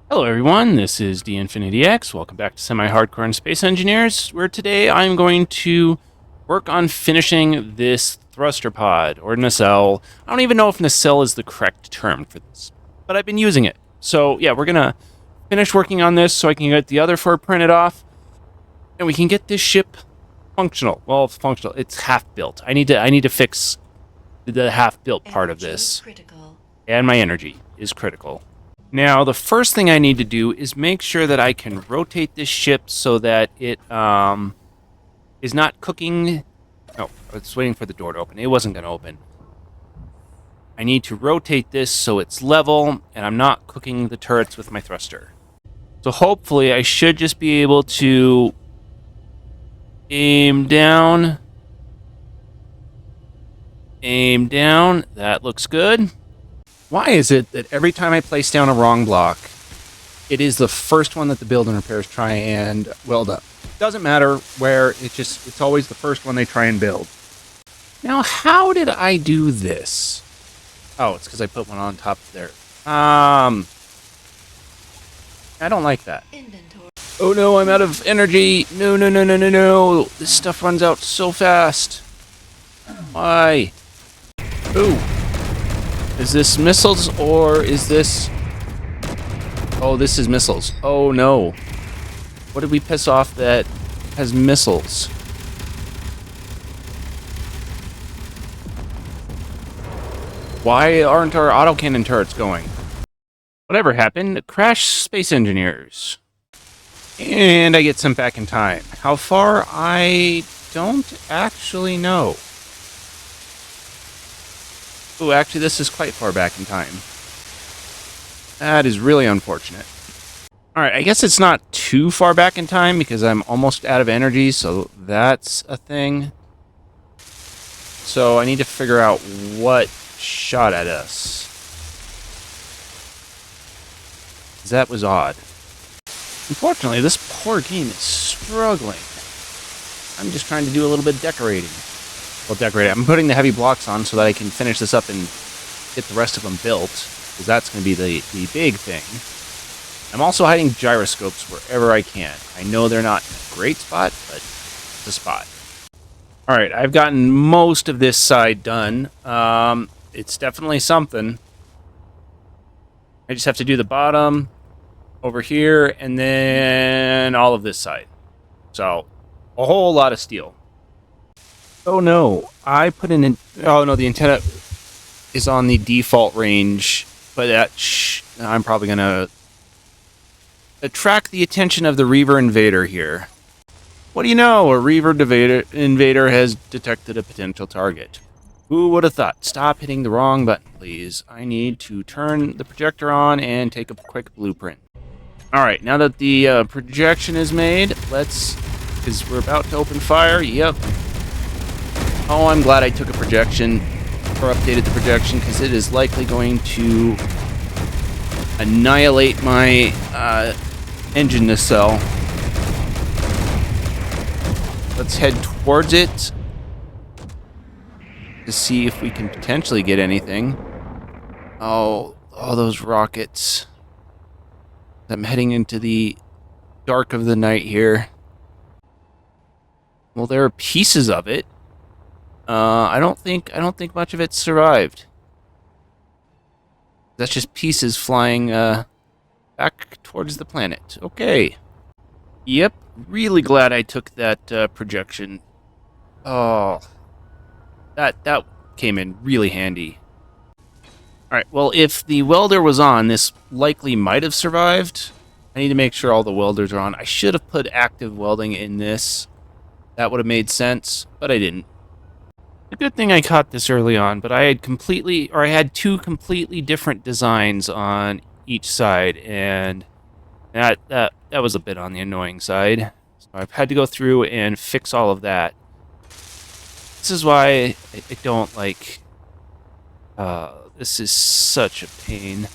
Hello everyone, this is DInfinityX. Welcome back to Semihardcore Space Engineers, where today I'm going to work on finishing this thruster pod, or nacelle. I don't even know if nacelle is the correct term for this, but I've been using it. So yeah, we're gonna finish working on this so I can get the other four printed off, and we can get this ship functional. Well, functional, it's half-built. I need to fix the half-built part of this. Critical. And my energy is critical. Now, the first thing I need to do is make sure that I can rotate this ship so that it is not cooking. No, I was waiting for the door to open. It wasn't going to open. I need to rotate this so it's level, and I'm not cooking the turrets with my thruster. So hopefully I should just be able to aim down. Aim down. That looks good. Why is it that every time I place down a wrong block, it is the first one that the build and repairs try and weld up? Doesn't matter where, it's always the first one they try and build. Now, how did I do this? Oh, it's because I put one on top there. I don't like that. Inventory. Oh no, I'm out of energy. No. This stuff runs out so fast. Why? Ooh. Is this missiles or is this... Oh, this is missiles. Oh no. What did we piss off that has missiles? Why aren't our autocannon turrets going? Whatever happened, crash Space Engineers. And I get sent back in time. How far? I don't actually know. Oh, actually, this is quite far back in time. That is really unfortunate. Alright, I guess it's not too far back in time because I'm almost out of energy, so that's a thing. So I need to figure out what shot at us. That was odd. Unfortunately, this poor game is struggling. I'm just trying to do a little bit of decorating. Well, decorate it. I'm putting the heavy blocks on so that I can finish this up and get the rest of them built, because that's going to be the big thing. I'm also hiding gyroscopes wherever I can. I know they're not in a great spot, but it's a spot. Alright, I've gotten most of this side done. It's definitely something. I just have to do the bottom over here, and then all of this side. So, a whole lot of steel. Oh no, I put in... Oh no, the antenna is on the default range, but that... I'm probably going to attract the attention of the Reaver Invader here. What do you know? A Reaver Invader has detected a potential target. Who would have thought? Stop hitting the wrong button, please. I need to turn the projector on and take a quick blueprint. Alright, now that the projection is made, let's... Because we're about to open fire. Yep. Oh, I'm glad I took a projection, or updated the projection, because it is likely going to annihilate my engine nacelle. Let's head towards it to see if we can potentially get anything. Oh, all those rockets. I'm heading into the dark of the night here. Well, there are pieces of it. I don't think much of it survived. That's just pieces flying back towards the planet. Okay. Yep, really glad I took that projection. Oh, that came in really handy. All right. Well, if the welder was on, this likely might have survived. I need to make sure all the welders are on. I should have put active welding in this. That would have made sense, but I didn't. A good thing I caught this early on, but I had two completely different designs on each side, and that was a bit on the annoying side. So I've had to go through and fix all of that. This is why I don't like... this is such a pain.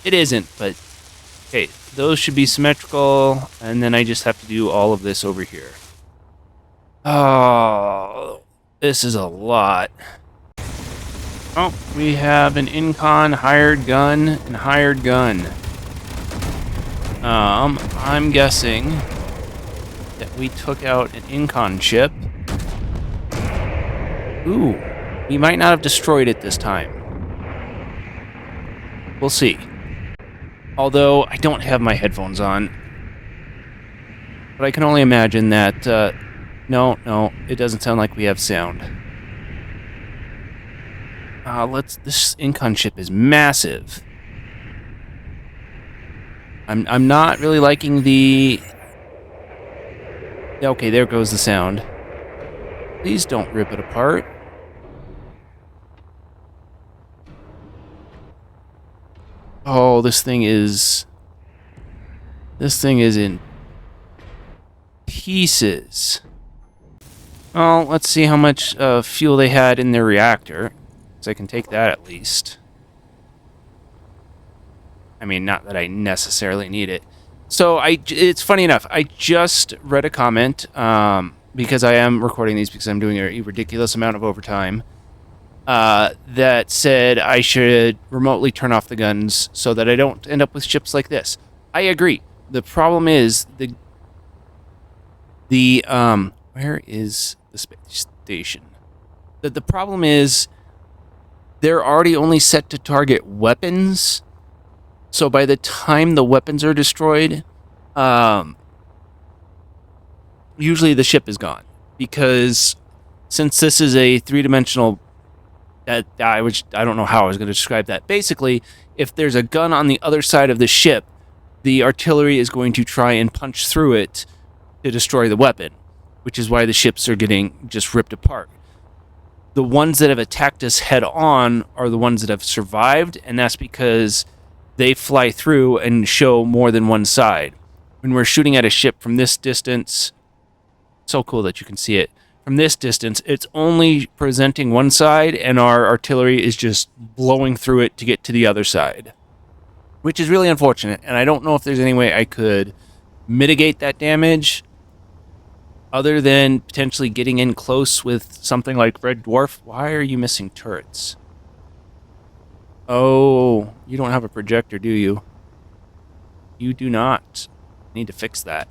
It isn't, but... Okay, those should be symmetrical, and then I just have to do all of this over here. Oh... This is a lot. Oh, we have an Incon hired gun and hired gun. I'm guessing that we took out an Incon ship. Ooh, we might not have destroyed it this time. We'll see. Although, I don't have my headphones on. But I can only imagine that, no, it doesn't sound like we have sound. This Incon ship is massive. I'm not really liking the... Okay, there goes the sound. Please don't rip it apart. Oh, this thing is in pieces. Well, let's see how much fuel they had in their reactor. So I can take that at least. I mean, not that I necessarily need it. So it's funny enough, I just read a comment, because I am recording these because I'm doing a ridiculous amount of overtime, that said I should remotely turn off the guns so that I don't end up with ships like this. I agree. The problem is where is the space station? The problem is they're already only set to target weapons. So by the time the weapons are destroyed, usually the ship is gone. Because since this is a three-dimensional... I don't know how I was going to describe that. Basically, if there's a gun on the other side of the ship, the artillery is going to try and punch through it to destroy the weapon, which is why the ships are getting just ripped apart. The ones that have attacked us head-on are the ones that have survived, and that's because they fly through and show more than one side. When we're shooting at a ship from this distance, so cool that you can see it. From this distance, it's only presenting one side, and our artillery is just blowing through it to get to the other side, which is really unfortunate, and I don't know if there's any way I could mitigate that damage other than potentially getting in close with something like Red Dwarf. Why are you missing turrets? Oh, you don't have a projector, do you? You do not. I need to fix that.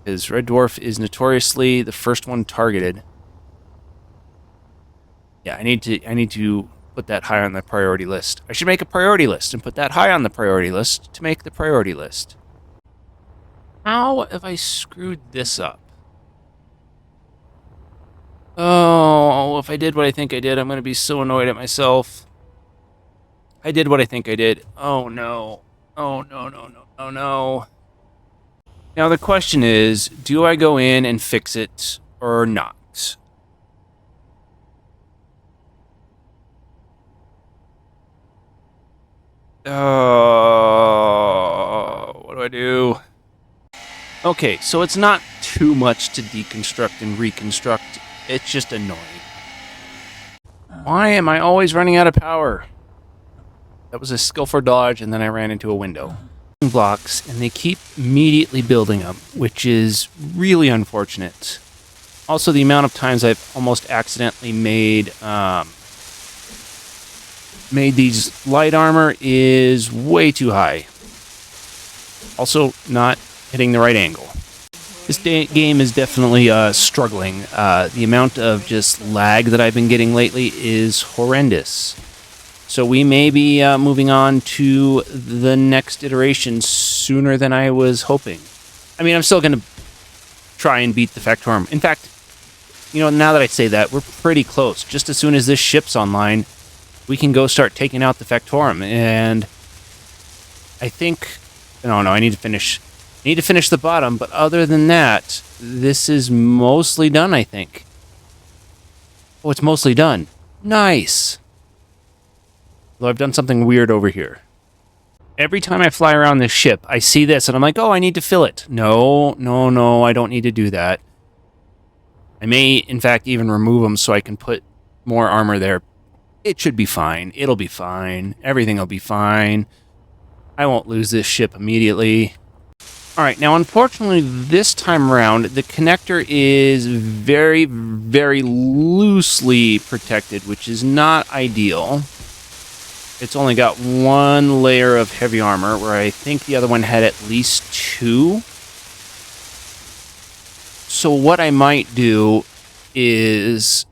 Because Red Dwarf is notoriously the first one targeted. Yeah, I need to put that high on the priority list. I should make a priority list and put that high on the priority list to make the priority list. How have I screwed this up? Oh, if I did what I think I did, I'm going to be so annoyed at myself. I did what I think I did. Oh, no. Oh, no. Now, the question is, do I go in and fix it or not? What do I do? Okay, so it's not too much to deconstruct and reconstruct. It's just annoying. Why am I always running out of power? That was a skillful dodge, and then I ran into a window. Blocks, and they keep immediately building up, which is really unfortunate. Also, the amount of times I've almost accidentally made these light armor is way too high. Also, not hitting the right angle. This game is definitely struggling. The amount of just lag that I've been getting lately is horrendous. So we may be moving on to the next iteration sooner than I was hoping. I mean, I'm still going to try and beat the Factorum. In fact, now that I say that, we're pretty close. Just as soon as this ship's online, we can go start taking out the Factorum. And I think... No, I need to finish the bottom. But other than that, this is mostly done, I think. Oh, it's mostly done. Nice. Though I've done something weird over here. Every time I fly around this ship, I see this, and I'm like, oh, I need to fill it. No, I don't need to do that. I may, in fact, even remove them so I can put more armor there. It should be fine. It'll be fine. Everything will be fine. I won't lose this ship immediately. Alright, now unfortunately this time around, the connector is very, very loosely protected, which is not ideal. it's only got one layer of heavy armor, where I think the other one had at least 2. So what I might do is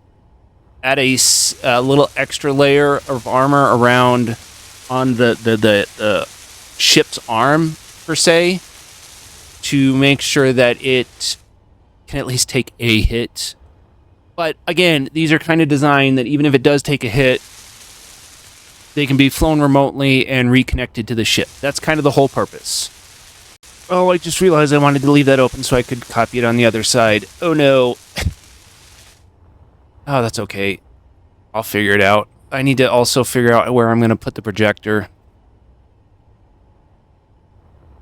add a little extra layer of armor around on the ship's arm, per se, to make sure that it can at least take a hit. But again, these are kind of designed that even if it does take a hit, they can be flown remotely and reconnected to the ship. That's kind of the whole purpose. Oh, I just realized I wanted to leave that open so I could copy it on the other side. Oh no. Oh, that's okay. I'll figure it out. I need to also figure out where I'm going to put the projector.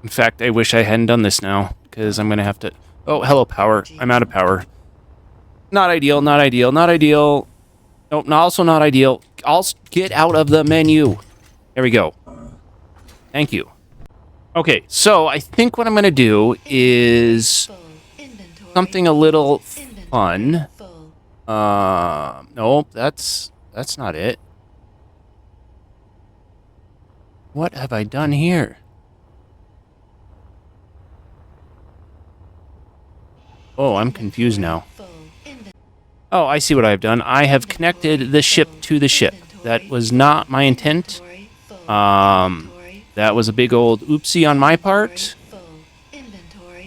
In fact, I wish I hadn't done this now, because I'm going to have to... Oh, hello, power. I'm out of power. Not ideal, not ideal, not ideal. Nope, also not ideal. I'll get out of the menu. There we go. Thank you. Okay, so I think what I'm going to do is something a little fun. Nope, that's not it. What have I done here? Oh, I'm confused now. Oh, I see what I've done. I have connected the ship to the ship. That was not my intent. That was a big old oopsie on my part.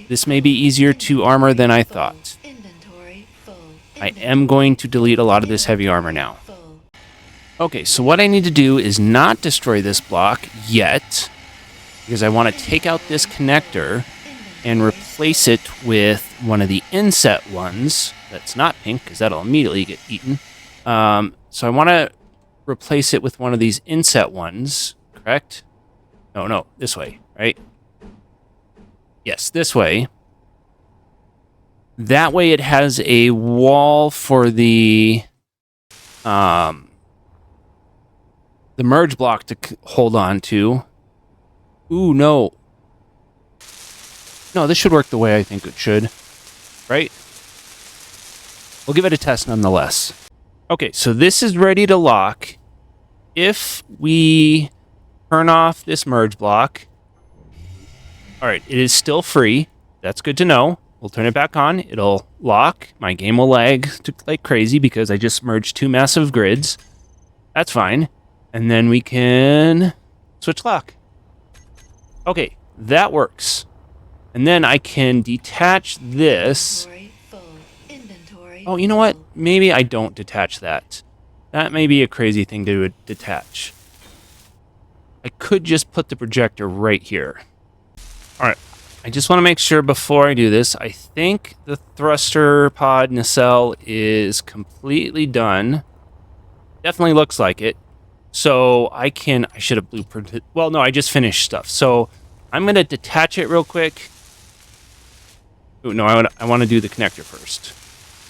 This may be easier to armor than I thought. I am going to delete a lot of this heavy armor now. Okay, so what I need to do is not destroy this block yet, because I want to take out this connector and replace it with one of the inset ones that's not pink, because that'll immediately get eaten. So I want to replace it with one of these inset ones, correct? No, this way, right? Yes, this way. That way it has a wall for the merge block to hold on to. Ooh, no. No, this should work the way I think it should, right? We'll give it a test nonetheless. Okay, so this is ready to lock. If we turn off this merge block, all right, it is still free. That's good to know. We'll turn it back on. It'll lock. My game will lag like crazy because I just merged 2 massive grids. That's fine. And then we can switch lock. Okay, that works. And then I can detach this. Oh, you know what? Maybe I don't detach that. That may be a crazy thing to detach. I could just put the projector right here. All right. I just want to make sure before I do this, I think the thruster pod nacelle is completely done. Definitely looks like it. So I should have blueprinted. Well, no, I just finished stuff. So I'm going to detach it real quick. Ooh, no, I want to do the connector first.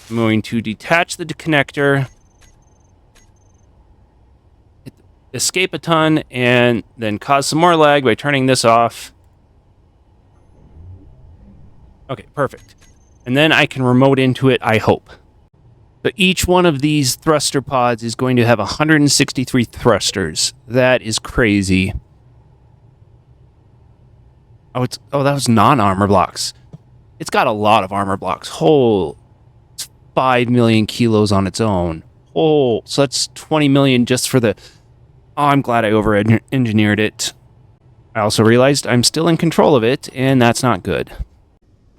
I'm going to detach the connector, escape a ton, and then cause some more lag by turning this off. Okay, perfect. And then I can remote into it, I hope. But each one of these thruster pods is going to have 163 thrusters. That is crazy. Oh, that was non-armor blocks. It's got a lot of armor blocks. It's 5 million kilos on its own. So that's 20 million just for the... Oh, I'm glad I over-engineered it. I also realized I'm still in control of it, and that's not good.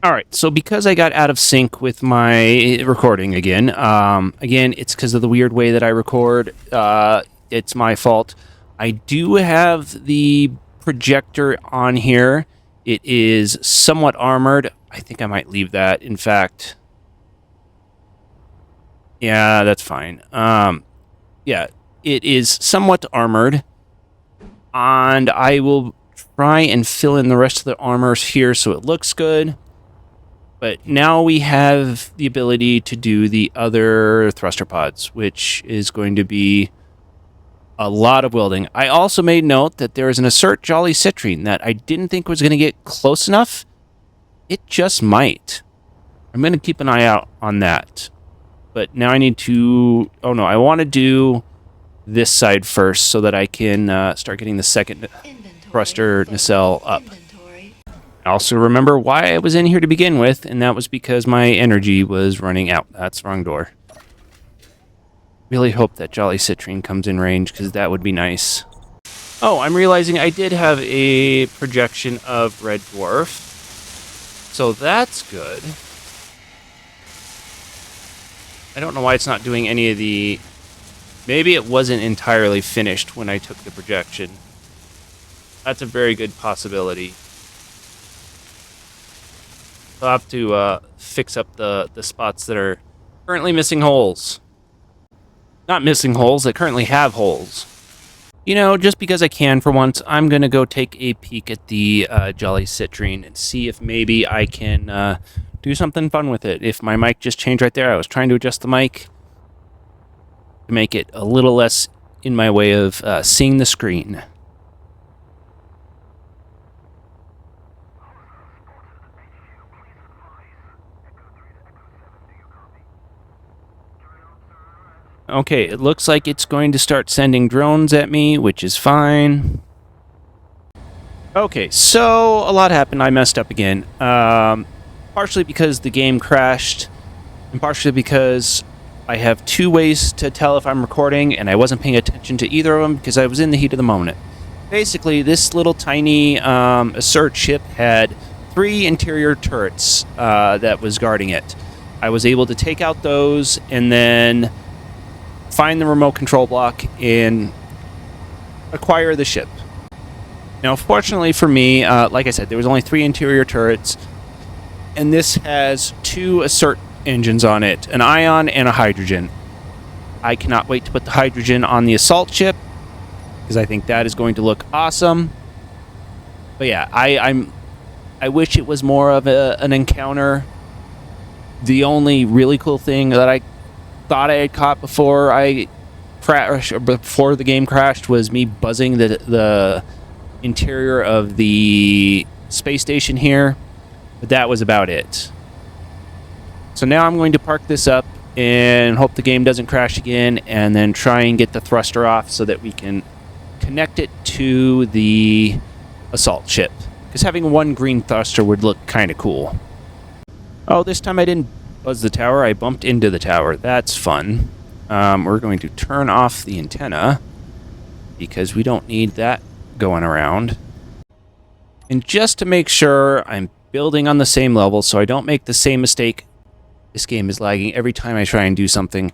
All right, so because I got out of sync with my recording again, it's because of the weird way that I record. It's my fault. I do have the projector on here. It is somewhat armored. I think I might leave that. In fact, yeah, that's fine. Yeah, it is somewhat armored, and I will try and fill in the rest of the armors here so it looks good. But now we have the ability to do the other thruster pods, which is going to be a lot of welding. I also made note that there is an Assert Jolly Citrine that I didn't think was going to get close enough. It just might. I'm going to keep an eye out on that. But now I need to... Oh no, I want to do this side first so that I can start getting the second thruster nacelle up. I also remember why I was in here to begin with, and that was because my energy was running out. That's the wrong door. Really hope that Jolly Citrine comes in range, because that would be nice. Oh, I'm realizing I did have a projection of Red Dwarf. So that's good. I don't know why it's not doing any of the... Maybe it wasn't entirely finished when I took the projection. That's a very good possibility. I'll have to fix up the spots that are currently missing holes. Not missing holes, that currently have holes. You know, just because I can for once, I'm going to go take a peek at the Jolly Citrine and see if maybe I can do something fun with it. If my mic just changed right there, I was trying to adjust the mic to make it a little less in my way of seeing the screen. Okay, it looks like it's going to start sending drones at me, which is fine. Okay, so a lot happened. I messed up again. Partially because the game crashed, and partially because I have two ways to tell if I'm recording, and I wasn't paying attention to either of them because I was in the heat of the moment. Basically, this little tiny Assert ship had 3 interior turrets that was guarding it. I was able to take out those and then find the remote control block and acquire the ship. Now, fortunately for me, like I said, there was only 3 interior turrets, and this has 2 Assert engines on it, an ion and a hydrogen. I cannot wait to put the hydrogen on the assault ship, because I think that is going to look awesome. But yeah, I wish it was more of an encounter. The only really cool thing that I thought I had caught before before the game crashed was me buzzing the interior of the space station here, but that was about it. So now I'm going to park this up and hope the game doesn't crash again, and then try and get the thruster off so that we can connect it to the assault ship, because having one green thruster would look kind of cool. Oh, this time I didn't buzz the tower, I bumped into the tower. That's fun. We're going to turn off the antenna because we don't need that going around. And just to make sure I'm building on the same level so I don't make the same mistake, this game is lagging every time I try and do something,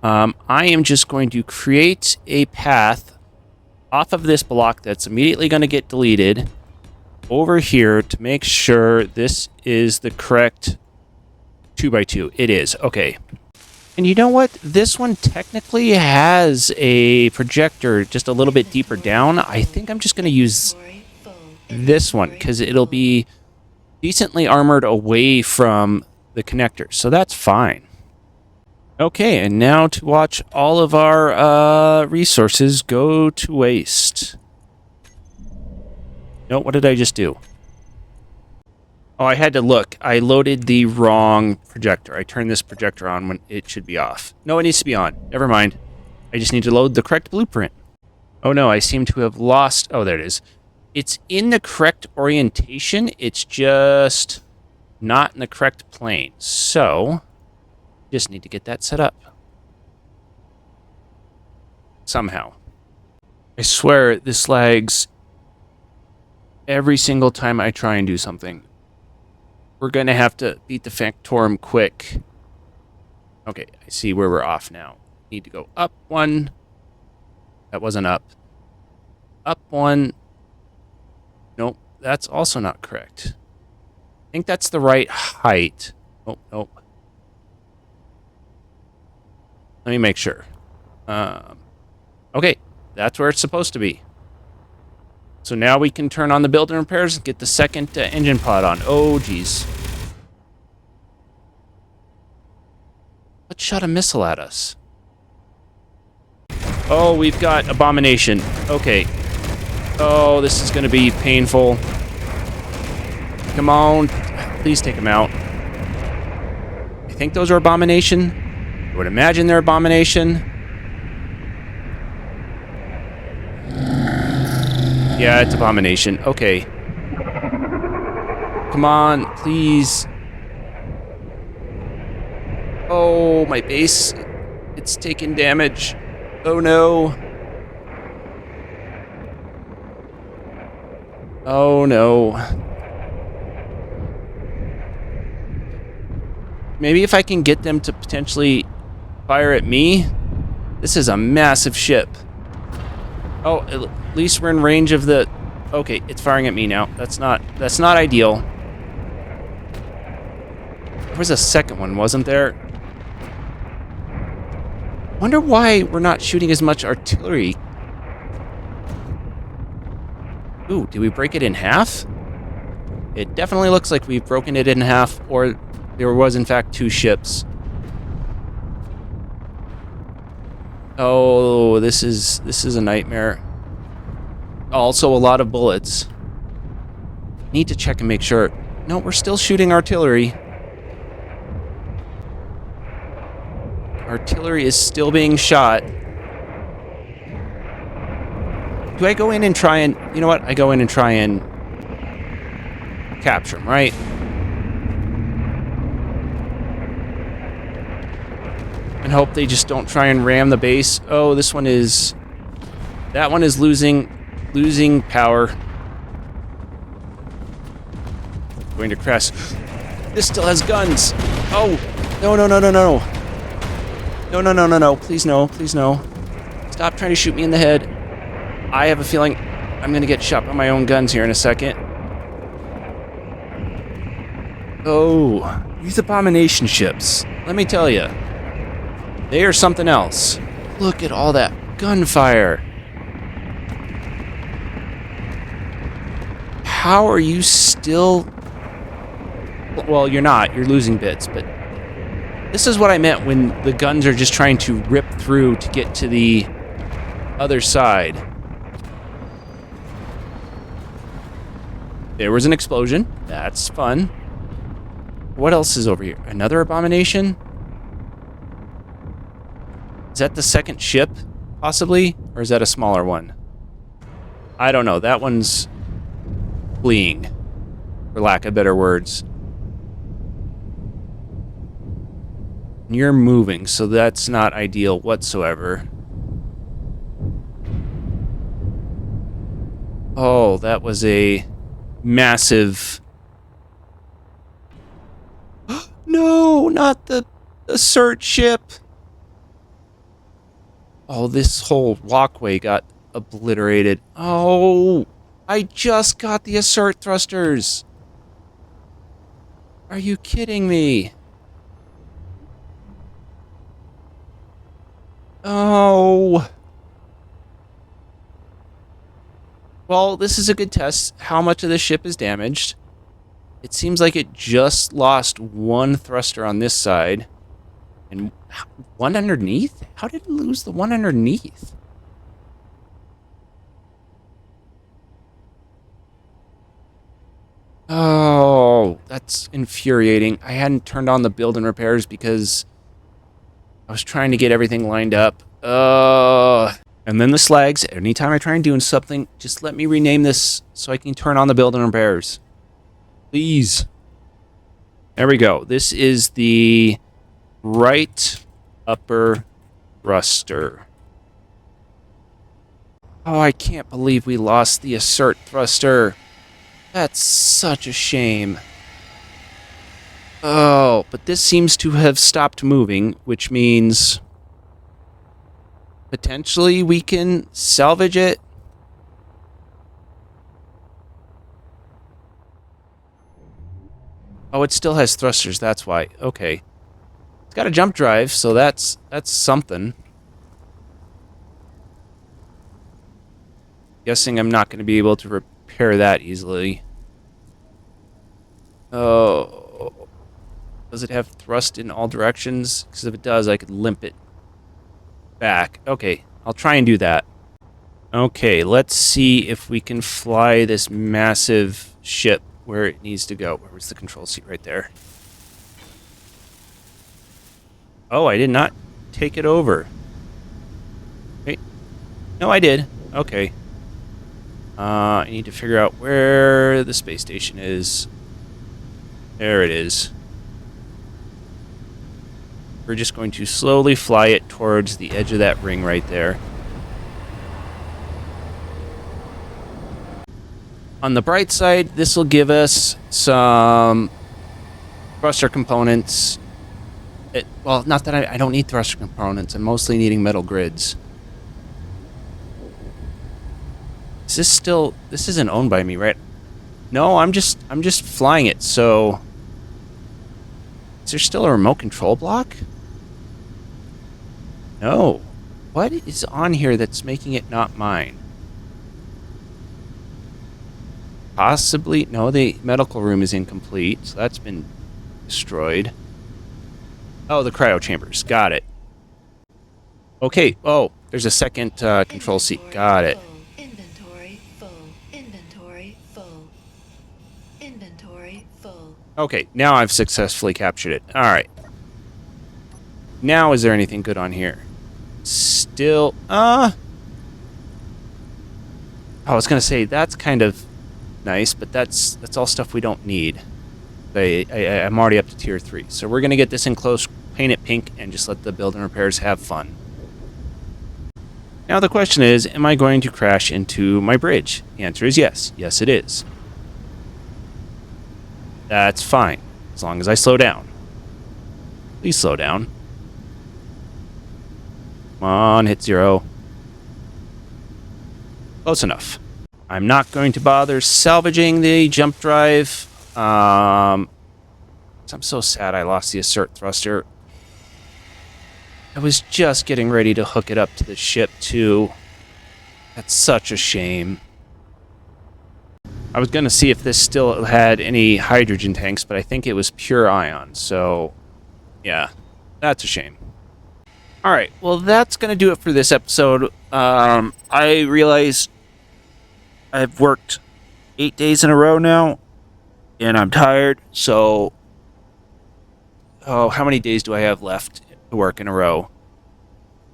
I am just going to create a path off of this block that's immediately going to get deleted over here to make sure this is the correct 2x2. It is. Okay. And you know what? This one technically has a projector just a little bit deeper down. I think I'm just going to use this one because it'll be decently armored away from the connector. So that's fine. Okay, and now to watch all of our resources go to waste. No, what did I just do? Oh, I had to look. I loaded the wrong projector. I turned this projector on when it should be off. No, it needs to be on. Never mind. I just need to load the correct blueprint. Oh no, I seem to have lost... Oh, there it is. It's in the correct orientation. It's just not in the correct plane. So, just need to get that set up. Somehow. I swear, this lags every single time I try and do something. We're going to have to beat the Factorum quick. Okay, I see where we're off now. Need to go up 1. That wasn't up. Up 1. Nope, that's also not correct. I think that's the right height. Oh, nope. Let me make sure. Okay, that's where it's supposed to be. So now we can turn on the build and repairs and get the second engine pod on. Oh, geez. What shot a missile at us? Oh, we've got Abomination. Okay. Oh, this is going to be painful. Come on. Please take him out. I think those are Abomination. I would imagine they're Abomination. Yeah, it's Abomination. Okay. Come on, please. Oh, my base. It's taking damage. Oh, no. Oh, no. Maybe if I can get them to potentially fire at me. This is a massive ship. Oh, at least we're in range of the... Okay, it's firing at me now. That's not ideal. There was a second one, wasn't there? Wonder why we're not shooting as much artillery. Ooh, did we break it in half? It definitely looks like we've broken it in half, or there was in fact 2 ships. Oh, this is a nightmare. Also, a lot of bullets. Need to check and make sure. No, we're still shooting artillery. Artillery is still being shot. Do I go in and try and... You know what? I go in and try and capture them, right? And hope they just don't try and ram the base. Oh, this one is... That one is losing power. Going to crash. This still has guns. Oh, no, no, no, no, no. No, no, no, no, no. Please no, please no. Stop trying to shoot me in the head. I have a feeling I'm going to get shot by my own guns here in a second. Oh, these Abomination ships. Let me tell you. They are something else. Look at all that gunfire. How are you still... Well, you're not. You're losing bits, but... This is what I meant when the guns are just trying to rip through to get to the other side. There was an explosion. That's fun. What else is over here? Another Abomination? Is that the second ship, possibly? Or is that a smaller one? I don't know. That one's fleeing, for lack of better words. You're moving, so that's not ideal whatsoever. Oh, that was a massive... No, not the Assert ship! Oh, this whole walkway got obliterated. Oh, I just got the Assert thrusters. Are you kidding me? Oh. Well, this is a good test. How much of the ship is damaged? It seems like it just lost 1 thruster on this side. And 1 underneath? How did it lose the 1 underneath? Oh, that's infuriating. I hadn't turned on the build and repairs because I was trying to get everything lined up. And then the slags. Anytime I try and do something, just let me rename this so I can turn on the build and repairs. Please. There we go. This is the right upper thruster. Oh, I can't believe we lost the Assert thruster. That's such a shame. Oh, but this seems to have stopped moving, which means potentially we can salvage it. Oh, it still has thrusters, that's why. Okay. It's got a jump drive, so that's something. Guessing I'm not going to be able to repair that easily. Oh. Does it have thrust in all directions? Because if it does, I could limp it back. Okay, I'll try and do that. Okay, let's see if we can fly this massive ship where it needs to go. Where was the control seat? Right there. Oh, I did not take it over. Wait. No, I did. Okay. I need to figure out where the space station is. There it is. We're just going to slowly fly it towards the edge of that ring right there. On the bright side, this will give us some thruster components. Well, not that I don't need thruster components. I'm mostly needing metal grids. Is this still... This isn't owned by me, right? No, I'm just flying it, so... Is there still a remote control block? No. What is on here that's making it not mine? Possibly... No, the medical room is incomplete, so that's been destroyed. Oh, the cryo chambers. Got it. Okay. Oh, there's a second control seat. Got it. Inventory full. Inventory full. Inventory full. Okay, now I've successfully captured it. All right. Now, is there anything good on here? Still, I was gonna say that's kind of nice, but that's all stuff we don't need. I'm already up to tier 3, so we're gonna get this in close, paint it pink, and just let the build and repairs have fun. Now the question is, am I going to crash into my bridge? The answer is yes. Yes, it is. That's fine, as long as I slow down. Please slow down. Come on, hit 0. Close enough. I'm not going to bother salvaging the jump drive. I'm so sad I lost the Assert thruster. I was just getting ready to hook it up to the ship, too. That's such a shame. I was going to see if this still had any hydrogen tanks, but I think it was pure ion, so yeah, that's a shame. Alright, well that's going to do it for this episode. I realize I've worked 8 days in a row now, and I'm tired, so... Oh, how many days do I have left to work in a row?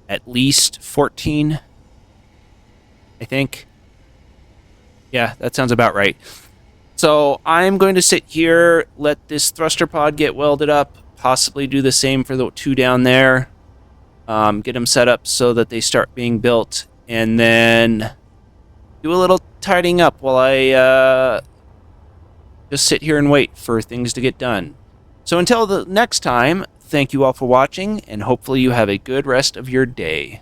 At least 14, I think. Yeah, that sounds about right. So I'm going to sit here, let this thruster pod get welded up, possibly do the same for the 2 down there, get them set up so that they start being built, and then do a little tidying up while I just sit here and wait for things to get done. So until the next time, thank you all for watching, and hopefully you have a good rest of your day.